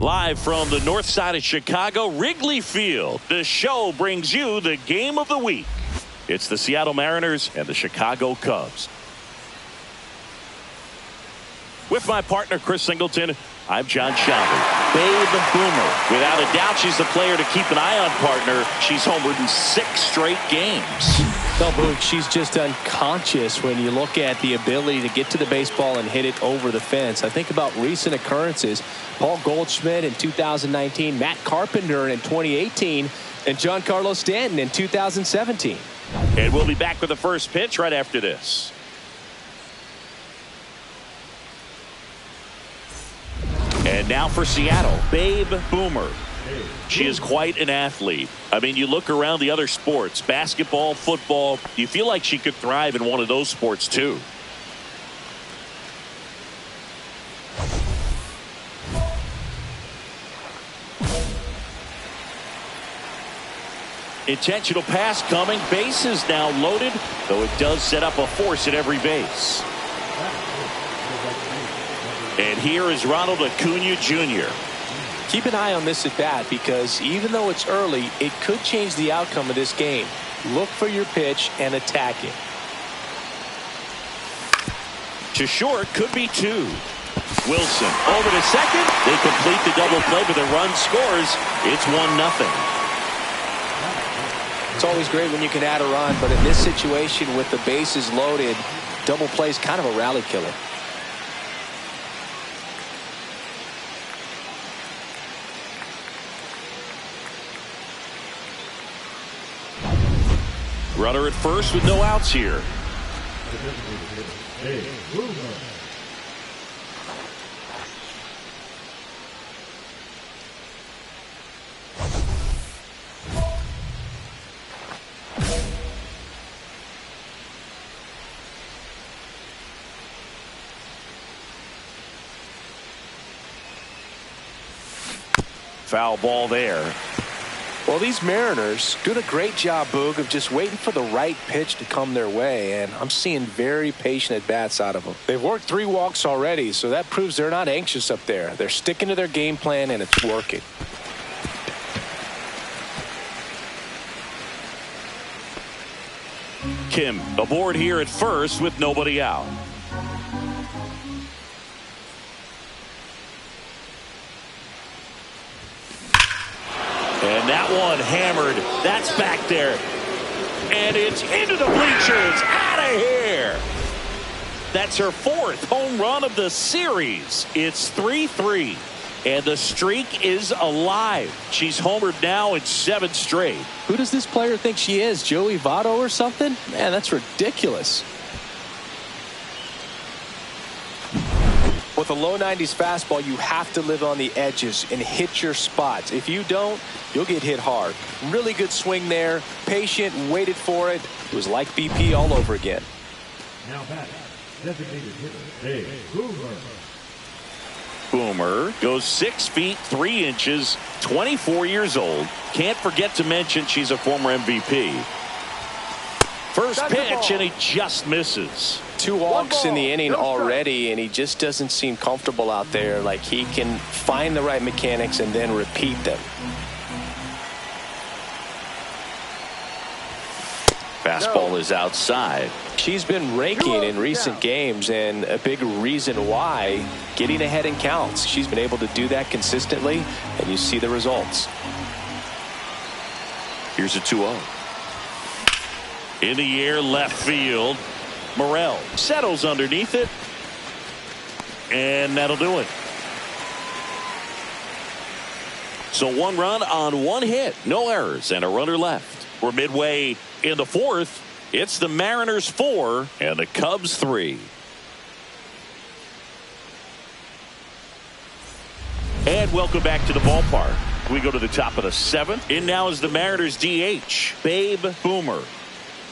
Live from the north side of Chicago, Wrigley Field, the show brings you the game of the week. It's the Seattle Mariners and the Chicago Cubs. With my partner, Chris Singleton, I'm John Schaumburg. Babe Boomer. Without a doubt, she's the player to keep an eye on, partner. She's homered in 6 straight games. No, Boog, she's just unconscious when you look at the ability to get to the baseball and hit it over the fence. I think about recent occurrences. Paul Goldschmidt in 2019, Matt Carpenter in 2018, and Giancarlo Stanton in 2017. And we'll be back with the first pitch right after this. And now for Seattle, Babe Boomer. She is quite an athlete. I mean, you look around the other sports, basketball, football, you feel like she could thrive in one of those sports too. Intentional pass coming. Bases now loaded, though it does set up a force at every base. And here is Ronald Acuna Jr. Keep an eye on this at bat, because even though it's early, it could change the outcome of this game. Look for your pitch and attack it. To short, could be 2. Wilson over to second. They complete the double play, but the run scores. It's 1-0. It's always great when you can add a run, but in this situation with the bases loaded, double play is kind of a rally killer. Runner at first with no outs here. Foul ball there. Well, these Mariners doing a great job, Boog, of just waiting for the right pitch to come their way, and I'm seeing very patient at-bats out of them. They've worked 3 walks already, so that proves they're not anxious up there. They're sticking to their game plan, and it's working. Kim aboard here at first with nobody out. And that one hammered. That's back there. And it's into the bleachers. Out of here. That's her 4th home run of the series. It's 3-3. And the streak is alive. She's homered now in 7 straight. Who does this player think she is? Joey Votto or something? Man, that's ridiculous. With a low 90s fastball, you have to live on the edges and hit your spots. If you don't, you'll get hit hard. Really good swing there. Patient, waited for it. It was like BP all over again. Now back, designated hitter, Babe Boomer. Boomer goes 6 feet 3 inches, 24 years old. Can't forget to mention she's a former MVP. First pitch, and he just misses. 2 walks in the inning already, and he just doesn't seem comfortable out there. Like he can find the right mechanics and then repeat them. Fastball is outside. She's been raking in recent games, and a big reason why, getting ahead in counts. She's been able to do that consistently, and you see the results. Here's a 2-0. In the air, left field. Morrell settles underneath it, and that'll do it. So 1 run on 1 hit, no errors, and a runner left. We're midway in the 4th. It's the Mariners 4 and the Cubs 3. And welcome back to the ballpark. We go to the top of the 7th. In now is the Mariners DH, Babe Boomer.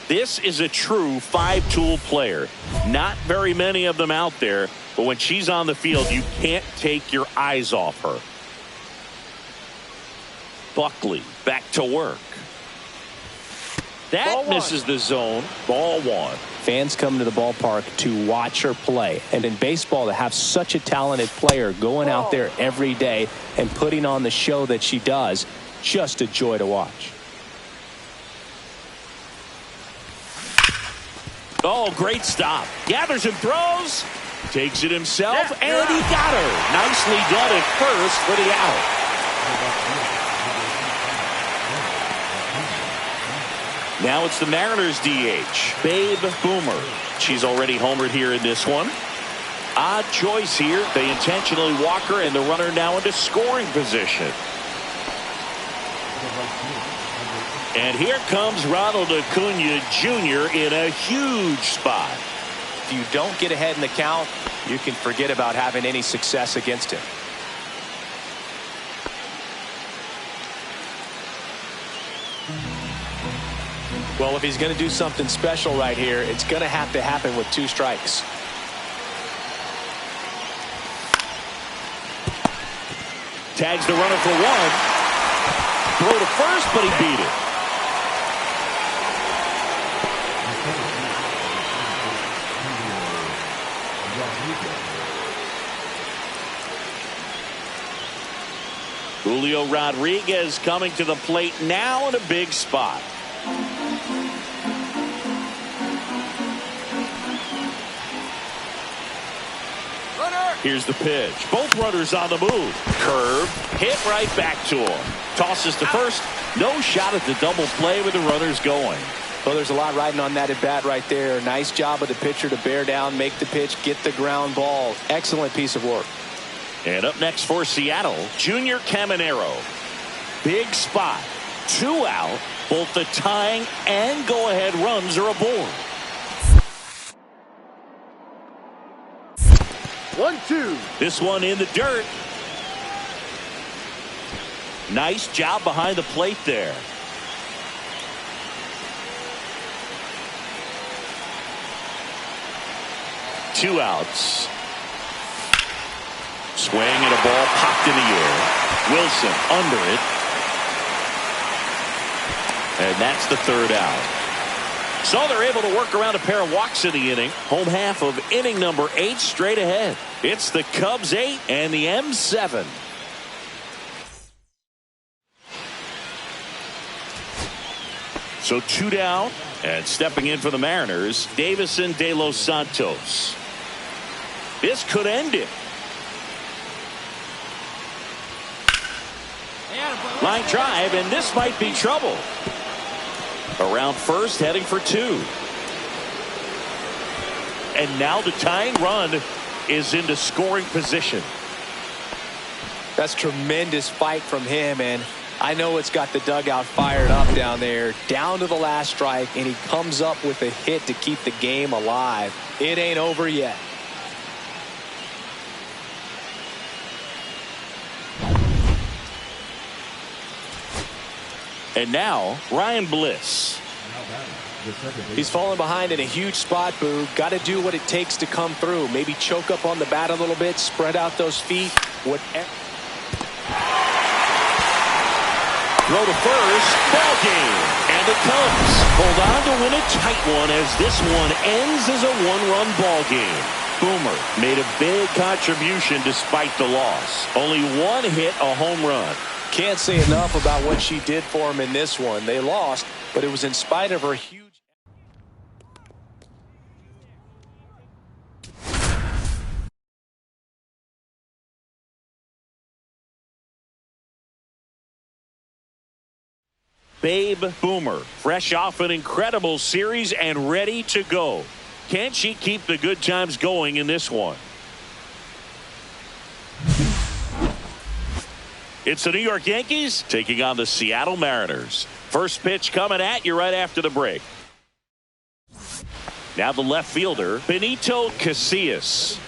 This is a true 5-tool player. Not very many of them out there, but when she's on the field, you can't take your eyes off her. Buckley back to work. That misses the zone. Ball 1. Fans come to the ballpark to watch her play. And in baseball, to have such a talented player going out there every day and putting on the show that she does, just a joy to watch. Oh, great stop. Gathers and throws. Takes it himself, and he got her. Nicely done at first for the out. Now it's the Mariners DH, Babe Boomer. She's already homered here in this one. Odd choice here. They intentionally walk her, and the runner now into scoring position. And here comes Ronald Acuna Jr. in a huge spot. If you don't get ahead in the count, you can forget about having any success against him. Well, if he's going to do something special right here, it's going to happen with 2 strikes. Tags the runner for 1. Throw to first, but he beat it. Julio Rodriguez coming to the plate now in a big spot. Here's the pitch. Both runners on the move. Curve. Hit right back to him. Tosses to first. No shot at the double play with the runners going. Well, there's a lot riding on that at bat right there. Nice job of the pitcher to bear down, make the pitch, get the ground ball. Excellent piece of work. And up next for Seattle, Junior Caminero. Big spot. 2 out. Both the tying and go-ahead runs are aboard. 1-2. This one in the dirt. Nice job behind the plate there. Two outs. Swing and a ball popped in the air. Wilson under it. And that's the 3rd out. So they're able to work around a pair of walks in the inning. Home half of inning number 8 straight ahead. It's the Cubs 8 and the M7. So 2 down, and stepping in for the Mariners, Davison De Los Santos. This could end it. Line drive, and this might be trouble. Around first, heading for 2. And now the tying run is into scoring position. That's tremendous fight from him, and I know it's got the dugout fired up down there. Down to the last strike, and he comes up with a hit to keep the game alive. It ain't over yet. And now, Ryan Bliss. He's fallen behind in a huge spot, Boo. Got to do what it takes to come through. Maybe choke up on the bat a little bit, spread out those feet. Whatever. Throw to first, ball game. And it comes. Hold on to win a tight one as this one ends as a 1-run ball game. Boomer made a big contribution despite the loss. Only 1 hit, a home run. Can't say enough about what she did for him in this one. They lost, but it was in spite of her huge. Babe Boomer, fresh off an incredible series and ready to go. Can she keep the good times going in this one? It's the New York Yankees taking on the Seattle Mariners. First pitch coming at you right after the break. Now the left fielder, Benito Casillas.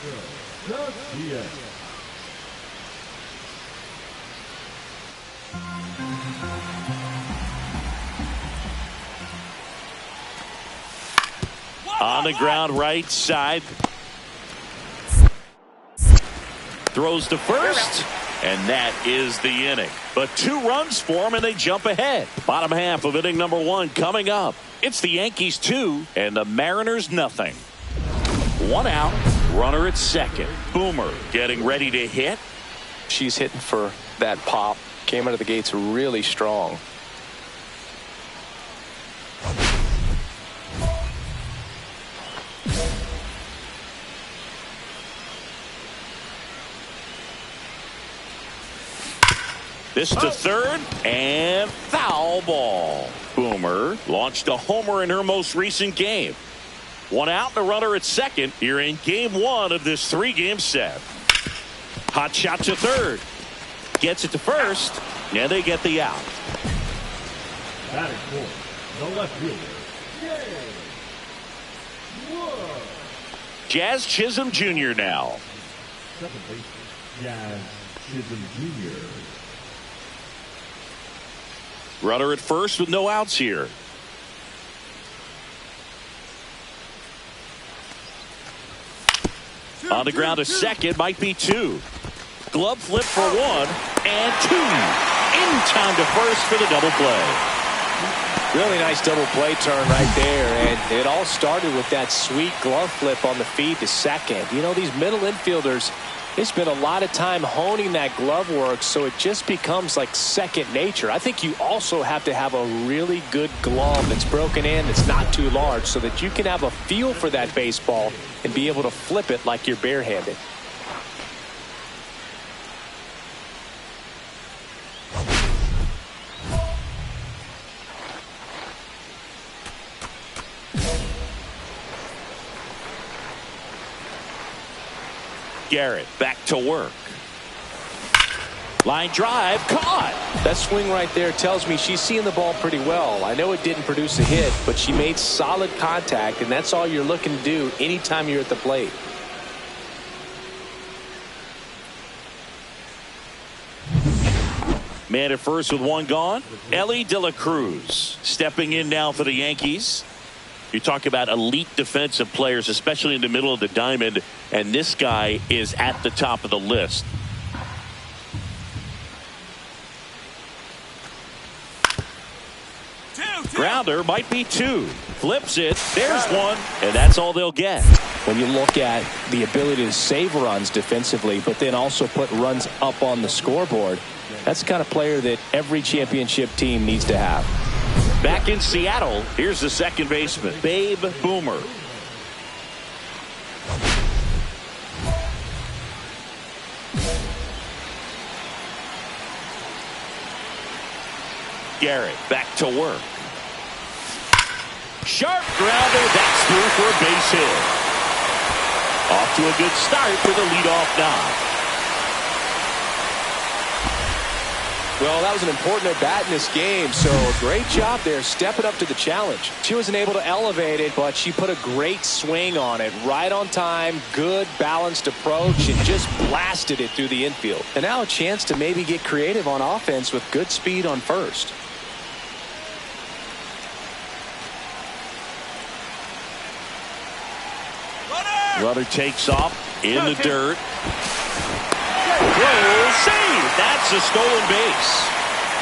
On the ground right side. Throws to first. And that is the inning. But 2 runs for them, and they jump ahead. Bottom half of inning number 1 coming up. It's the Yankees 2 and the Mariners nothing. 1 out, runner at second. Boomer getting ready to hit. She's hitting for that pop. Came out of the gates really strong. This to third, and foul ball. Boomer launched a homer in her most recent game. 1 out, the runner at second here in game 1 of this 3-game set. Hot shot to third. Gets it to first, and they get the out. Batting for the left fielder, Jazz Chisholm Jr. now. second baseman, Jazz Chisholm Jr. Runner at first with no outs here. On the ground to second, might be 2. Glove flip for 1 and 2. In time to first for the double play. Really nice double play turn right there, and it all started with that sweet glove flip on the feed to second. You know, these middle infielders, they spend a lot of time honing that glove work, so it just becomes like second nature. I think you also have to have a really good glove that's broken in, that's not too large, so that you can have a feel for that baseball and be able to flip it like you're barehanded. Garrett back to work. Line drive caught. That swing right there tells me she's seeing the ball pretty well. I know it didn't produce a hit, but she made solid contact, and that's all you're looking to do anytime you're at the plate. Man at first with 1 gone. Ellie De La Cruz stepping in now for the Yankees. You talk about elite defensive players, especially in the middle of the diamond, and this guy is at the top of the list. Grounder might be 2. Flips it. There's 1, and that's all they'll get. When you look at the ability to save runs defensively, but then also put runs up on the scoreboard, that's the kind of player that every championship team needs to have. Back in Seattle, here's the second baseman, Babe Boomer. Garrett back to work. Sharp grounder, that's through for a base hit. Off to a good start for the leadoff knock. Well, that was an important at-bat in this game, so great job there stepping up to the challenge. She wasn't able to elevate it, but she put a great swing on it. Right on time, good balanced approach, and just blasted it through the infield. And now a chance to maybe get creative on offense with good speed on first. Runner takes off in the dirt. Well, save. That's a stolen base.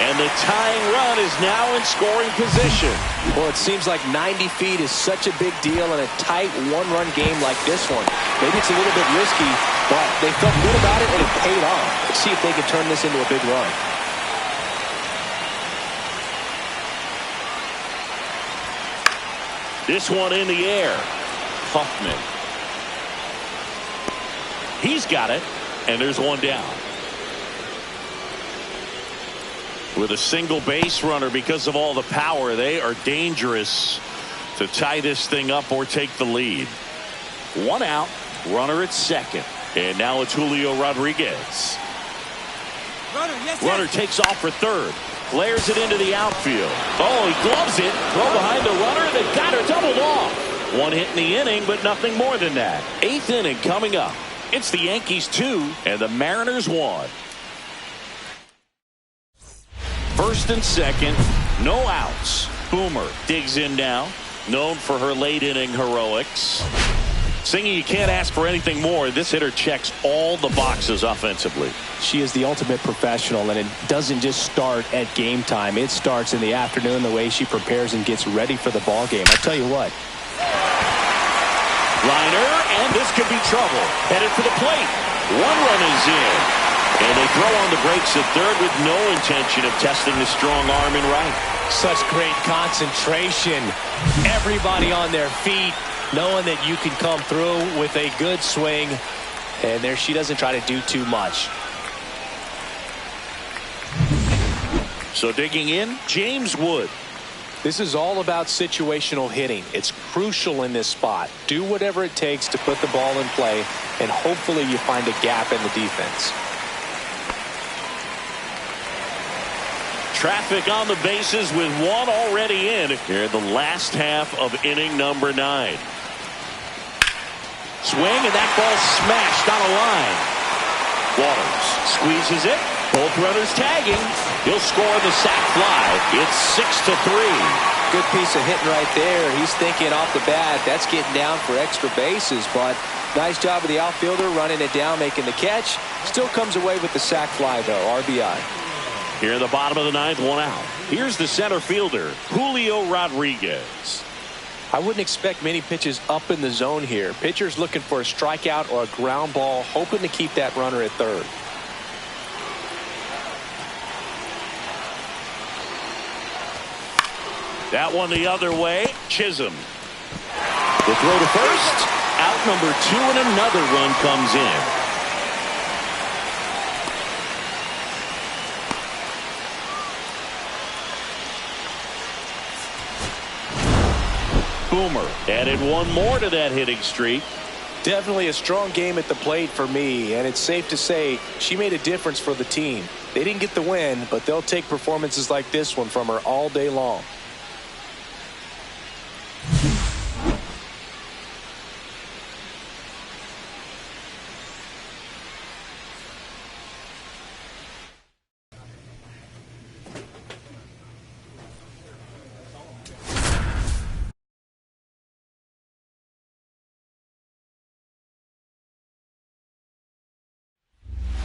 And the tying run is now in scoring position. Well, it seems like 90 feet is such a big deal in a tight 1-run game like this one. Maybe it's a little bit risky, but they felt good about it and it paid off. Let's see if they can turn this into a big run. This one in the air. Huffman. He's got it, and there's 1 down. With a single base runner, because of all the power, they are dangerous to tie this thing up or take the lead. 1 out, runner at second. And now it's Julio Rodriguez. Runner takes off for third. Flares it into the outfield. Oh, he gloves it. Throw behind the runner. They got her doubled off. 1 hit in the inning, but nothing more than that. 8th inning coming up. It's the Yankees 2 and the Mariners 1. First and second, no outs. Boomer digs in now, known for her late inning heroics. Singing, you can't ask for anything more. This hitter checks all the boxes offensively. She is the ultimate professional, and it doesn't just start at game time. It starts in the afternoon, the way she prepares and gets ready for the ball game. I tell you what. Liner, and this could be trouble. Headed for the plate. One run is in. And they throw on the brakes at third with no intention of testing the strong arm in right. Such great concentration. Everybody on their feet, knowing that you can come through with a good swing. And there she doesn't try to do too much. So digging in, James Wood. This is all about situational hitting. It's crucial in this spot. Do whatever it takes to put the ball in play, and hopefully you find a gap in the defense. Traffic on the bases with one already in here in the last half of inning number 9. Swing, and that ball smashed on a line. Waters squeezes it. Both runners tagging. He'll score the sac fly. It's 6-3. Good piece of hitting right there. He's thinking off the bat, that's getting down for extra bases, but nice job of the outfielder running it down, making the catch. Still comes away with the sac fly, though. RBI. Here in the bottom of the 9th, one out. Here's the center fielder, Julio Rodriguez. I wouldn't expect many pitches up in the zone here. Pitcher's looking for a strikeout or a ground ball, hoping to keep that runner at third. That one the other way. Chisholm. The throw to first. Out number 2, and another run comes in. Boomer added one more to that hitting streak. Definitely a strong game at the plate for me, and it's safe to say she made a difference for the team. They didn't get the win, but they'll take performances like this one from her all day long.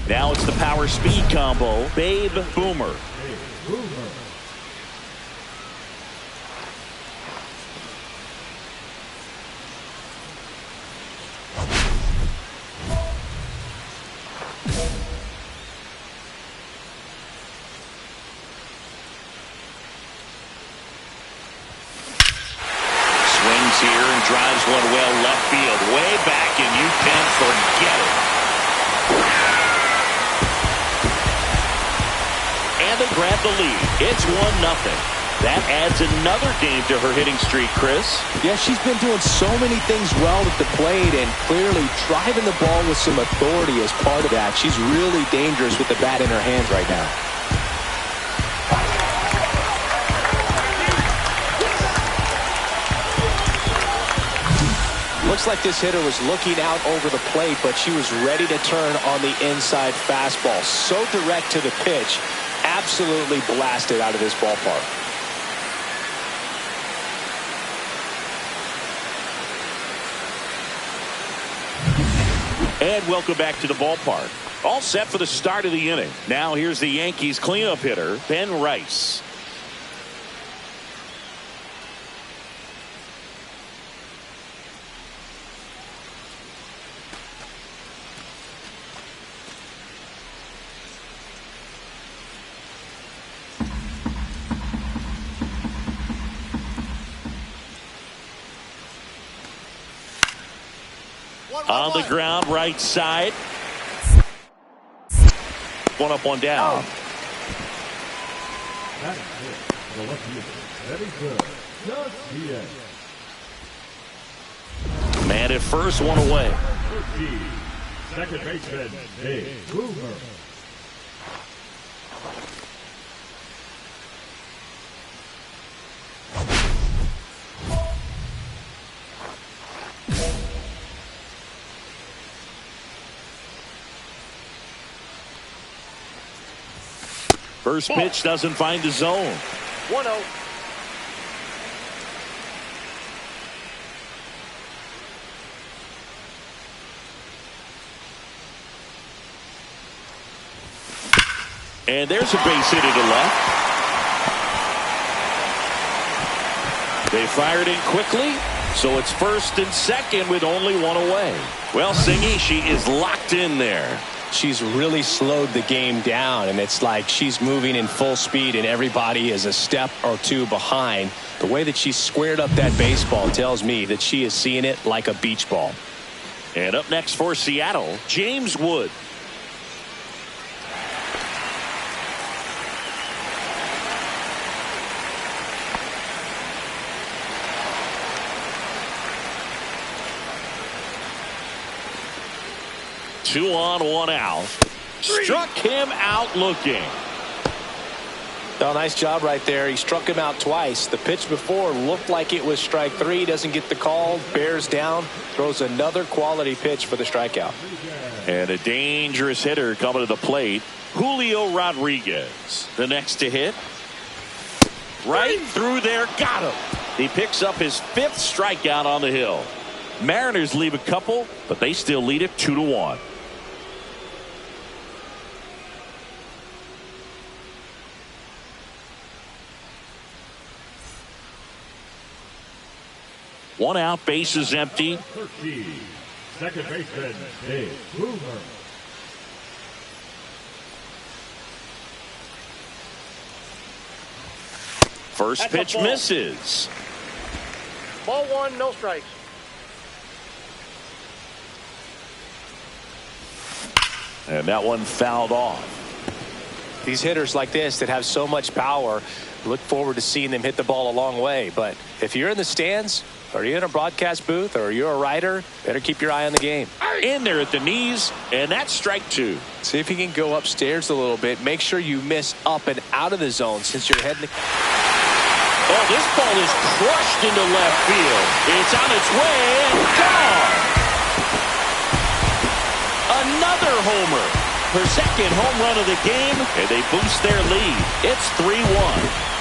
Now it's the power speed combo. Babe Boomer. Swings here and drives one well left field. Way back, and you can forget it. And they grab the lead. It's 1-0. That adds another game to her hitting streak, Chris. Yeah, she's been doing so many things well at the plate, and clearly driving the ball with some authority as part of that. She's really dangerous with the bat in her hands right now. Looks like this hitter was looking out over the plate, but she was ready to turn on the inside fastball. So direct to the pitch. Absolutely blasted out of this ballpark. And welcome back to the ballpark. All set for the start of the inning. Now here's the Yankees cleanup hitter, Ben Rice. On the ground, right side. One up, one down. That is it. The left fielder, heading third, just DH. Man at first, one away. Second baseman, Babe Boomer. First pitch doesn't find the zone. 1-0. And there's a base hit to left. They fired in quickly, so it's first and second with only one away. Well, Singy, she is locked in there. She's really slowed the game down, and it's like she's moving in full speed and everybody is a step or two behind. The way that she squared up that baseball tells me that she is seeing it like a beach ball. And up next for Seattle, James Wood. Two on, one out. Struck him out looking. Oh, nice job right there. He struck him out twice. The pitch before looked like it was strike three. Doesn't get the call. Bears down. Throws another quality pitch for the strikeout. And a dangerous hitter coming to the plate. Julio Rodriguez. The next to hit. Right through there. Got him. He picks up his 5th strikeout on the hill. Mariners leave a couple, but they still lead it 2-1. One out, bases empty. Second baseman, Dave Boomer. First pitch misses. Ball one, no strikes. And that one fouled off. These hitters like this that have so much power, look forward to seeing them hit the ball a long way. But if you're in the stands, or you're in a broadcast booth, or you're a writer, better keep your eye on the game. In there at the knees, and that's strike 2. See if you can go upstairs a little bit. Make sure you miss up and out of the zone since you're heading. Oh, this ball is crushed into left field. It's on its way and gone. Another homer. Her second home run of the game, and they boost their lead. It's 3-1.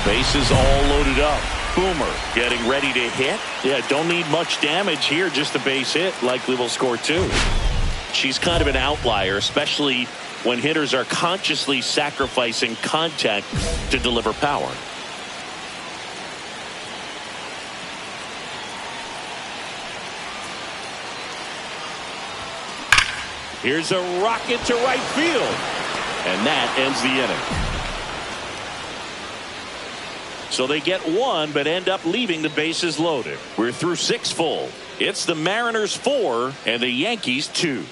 Bases all loaded up. Boomer getting ready to hit. Yeah, don't need much damage here. Just a base hit. Likely will score 2. She's kind of an outlier, especially when hitters are consciously sacrificing contact to deliver power. Here's a rocket to right field. And that ends the inning. So they get 1, but end up leaving the bases loaded. We're through 6 full. It's the Mariners 4 and the Yankees 2.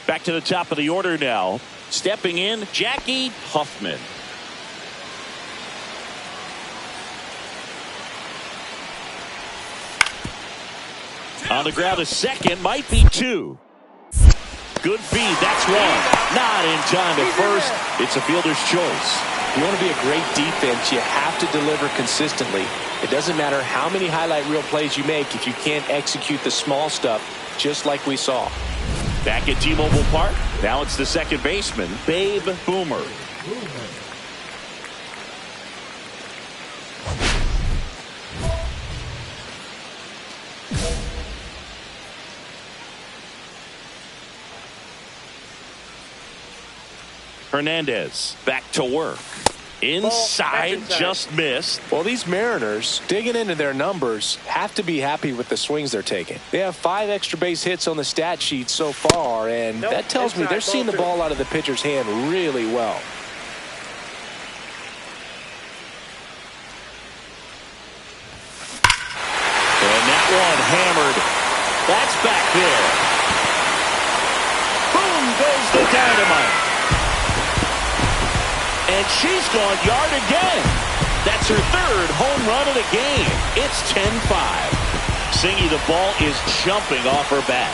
Back to the top of the order now. Stepping in, Jackie Hoffman. On the ground, a second, might be 2. Good feed, that's 1. Not in time to first. It's a fielder's choice. You want to be a great defense, you have to deliver consistently. It doesn't matter how many highlight reel plays you make if you can't execute the small stuff, just like we saw. Back at T-Mobile Park, now it's the second baseman, Babe Boomer. Hernandez back to work. Inside, just missed. Well, these Mariners, digging into their numbers, have to be happy with the swings they're taking. They have 5 extra base hits on the stat sheet so far, and that tells me they're seeing the ball out of the pitcher's hand really well. And that one hammered. That's back there. Boom goes the dynamite. And she's gone yard again. That's her 3rd home run of the game. It's 10-5. Singy, the ball is jumping off her bat.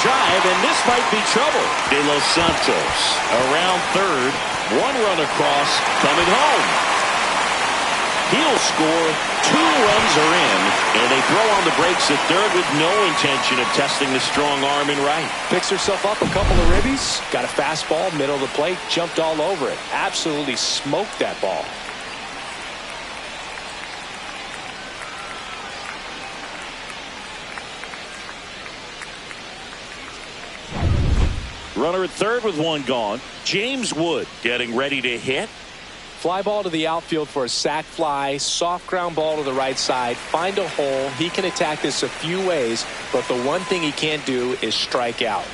drive, and this might be trouble. De Los Santos around third. One run across, coming home. He'll score. 2 runs are in, and they throw on the brakes at third with no intention of testing the strong arm in right. Picks herself up a couple of ribbies. Got a fastball, middle of the plate, jumped all over it. Absolutely smoked that ball. Runner at third with 1 gone. James Wood getting ready to hit. Fly ball to the outfield for a sac fly. Soft ground ball to the right side. Find a hole. He can attack this a few ways, but the one thing he can't do is strike out.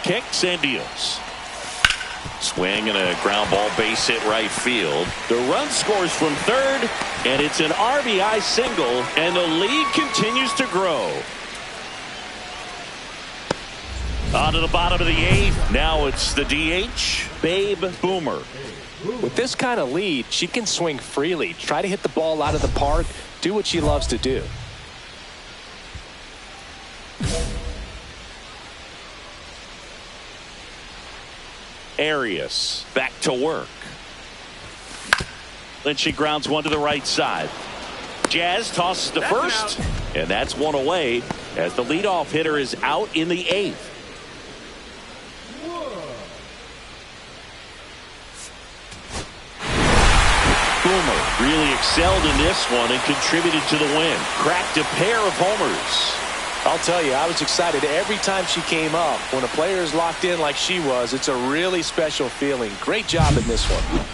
Kicks and deals. Swing and a ground ball base hit right field. The run scores from third, and it's an RBI single, and the lead continues to grow. On to the bottom of the 8th. Now it's the DH, Babe Boomer. With this kind of lead, she can swing freely, try to hit the ball out of the park, do what she loves to do. Arias back to work. Then she grounds one to the right side. Jazz tosses to first, and that's one away as the leadoff hitter is out in the 8th. Boomer really excelled in this one and contributed to the win. Cracked a pair of homers. I'll tell you, I was excited every time she came up. When a player is locked in like she was, it's a really special feeling. Great job in this one.